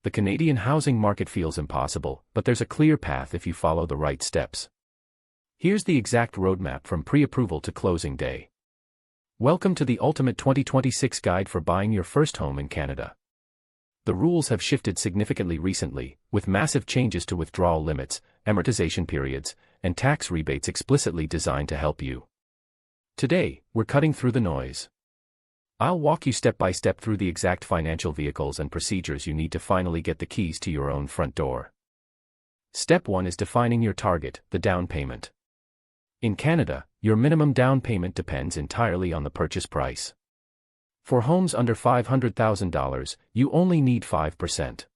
The Canadian housing market feels impossible, but there's a clear path if you follow the right steps. Here's the exact roadmap from pre-approval to closing day. Welcome to the ultimate 2026 guide for buying your first home in Canada. The rules have shifted significantly recently, with massive changes to withdrawal limits, amortization periods, and tax rebates explicitly designed to help you. Today, we're cutting through the noise. I'll walk you step by step through the exact financial vehicles and procedures you need to finally get the keys to your own front door. Step 1 is defining your target, the down payment. In Canada, your minimum down payment depends entirely on the purchase price. For homes under $500,000, you only need 5%.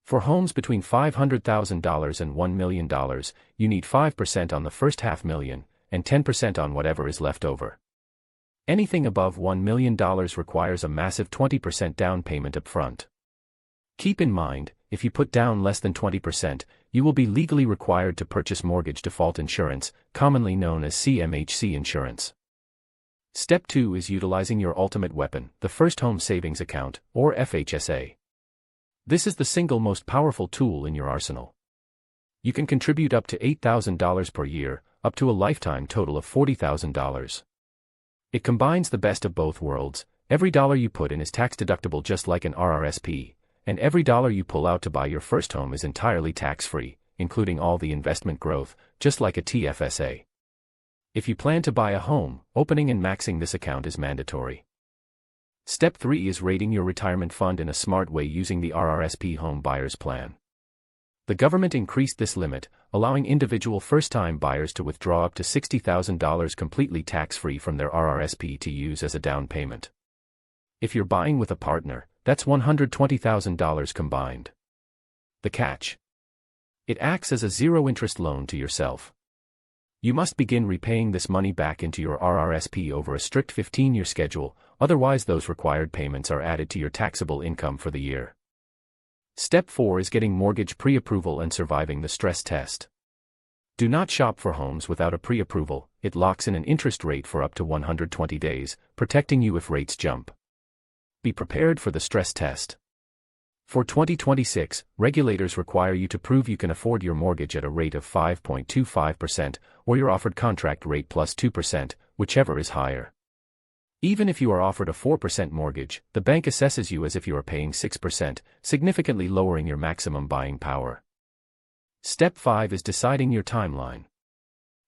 For homes between $500,000 and $1 million, you need 5% on the first $500,000, and 10% on whatever is left over. Anything above $1 million requires a massive 20% down payment upfront. Keep in mind, if you put down less than 20%, you will be legally required to purchase mortgage default insurance, commonly known as CMHC insurance. Step 2 is utilizing your ultimate weapon, the First Home Savings Account, or FHSA. This is the single most powerful tool in your arsenal. You can contribute up to $8,000 per year, up to a lifetime total of $40,000. It combines the best of both worlds. Every dollar you put in is tax-deductible just like an RRSP, and every dollar you pull out to buy your first home is entirely tax-free, including all the investment growth, just like a TFSA. If you plan to buy a home, opening and maxing this account is mandatory. Step 3 is rating your retirement fund in a smart way using the RRSP Home Buyers Plan. The government increased this limit, allowing individual first-time buyers to withdraw up to $60,000 completely tax-free from their RRSP to use as a down payment. If you're buying with a partner, that's $120,000 combined. The catch: it acts as a zero-interest loan to yourself. You must begin repaying this money back into your RRSP over a strict 15-year schedule, otherwise those required payments are added to your taxable income for the year. Step 4 is getting mortgage pre-approval and surviving the stress test. Do not shop for homes without a pre-approval. It locks in an interest rate for up to 120 days, protecting you if rates jump. Be prepared for the stress test. For 2026, regulators require you to prove you can afford your mortgage at a rate of 5.25%, or your offered contract rate plus 2%, whichever is higher. Even if you are offered a 4% mortgage, the bank assesses you as if you are paying 6%, significantly lowering your maximum buying power. Step 5 is deciding your timeline.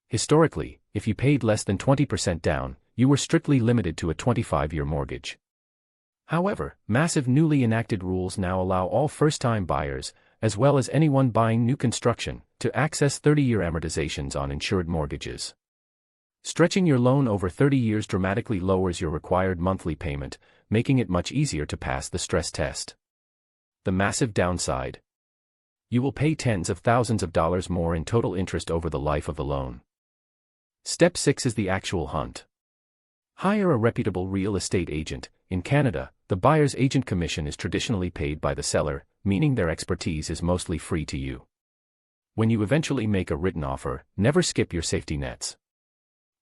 Historically, if you paid less than 20% down, you were strictly limited to a 25-year mortgage. However, massive newly enacted rules now allow all first-time buyers, as well as anyone buying new construction, to access 30-year amortizations on insured mortgages. Stretching your loan over 30 years dramatically lowers your required monthly payment, making it much easier to pass the stress test. The massive downside: you will pay tens of thousands of dollars more in total interest over the life of the loan. Step 6 is the actual hunt. Hire a reputable real estate agent. In Canada, the buyer's agent commission is traditionally paid by the seller, meaning their expertise is mostly free to you. When you eventually make a written offer, never skip your safety nets.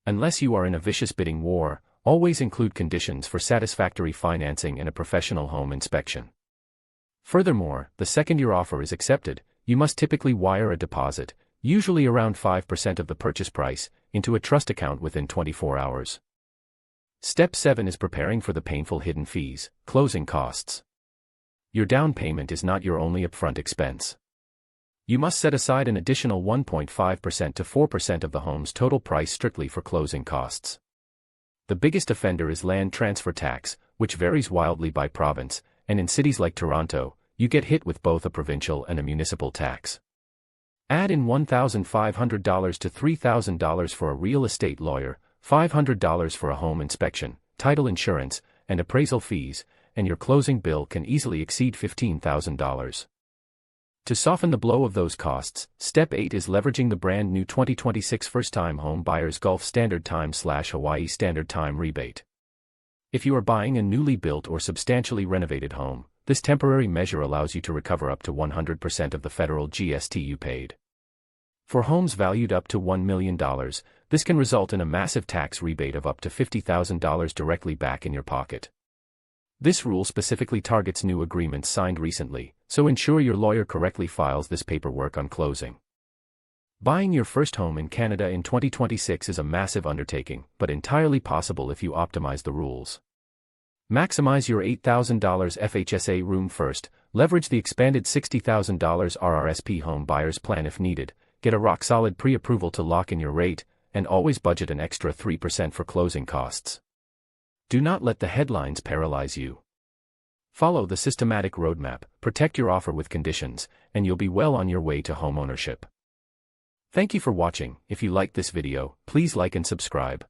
Unless you are in a vicious bidding war, always include conditions for satisfactory financing and a professional home inspection. Furthermore, the second your offer is accepted, you must typically wire a deposit, usually around 5% of the purchase price, into a trust account within 24 hours. Step 7 is preparing for the painful hidden fees, closing costs. Your down payment is not your only upfront expense. You must set aside an additional 1.5% to 4% of the home's total price strictly for closing costs. The biggest offender is land transfer tax, which varies wildly by province, and in cities like Toronto, you get hit with both a provincial and a municipal tax. Add in $1,500 to $3,000 for a real estate lawyer, $500 for a home inspection, title insurance, and appraisal fees, and your closing bill can easily exceed $15,000. To soften the blow of those costs, Step 8 is leveraging the brand new 2026 First-Time Home Buyers Gulf Standard Time/Hawaii Standard Time rebate. If you are buying a newly built or substantially renovated home, this temporary measure allows you to recover up to 100% of the federal GST you paid. For homes valued up to $1 million, this can result in a massive tax rebate of up to $50,000 directly back in your pocket. This rule specifically targets new agreements signed recently, so ensure your lawyer correctly files this paperwork on closing. Buying your first home in Canada in 2026 is a massive undertaking, but entirely possible if you optimize the rules. Maximize your $8,000 FHSA room first, leverage the expanded $60,000 RRSP home buyer's plan if needed, get a rock-solid pre-approval to lock in your rate, and always budget an extra 3% for closing costs. Do not let the headlines paralyze you. Follow the systematic roadmap, protect your offer with conditions, and you'll be well on your way to homeownership. Thank you for watching. If you liked this video, please like and subscribe.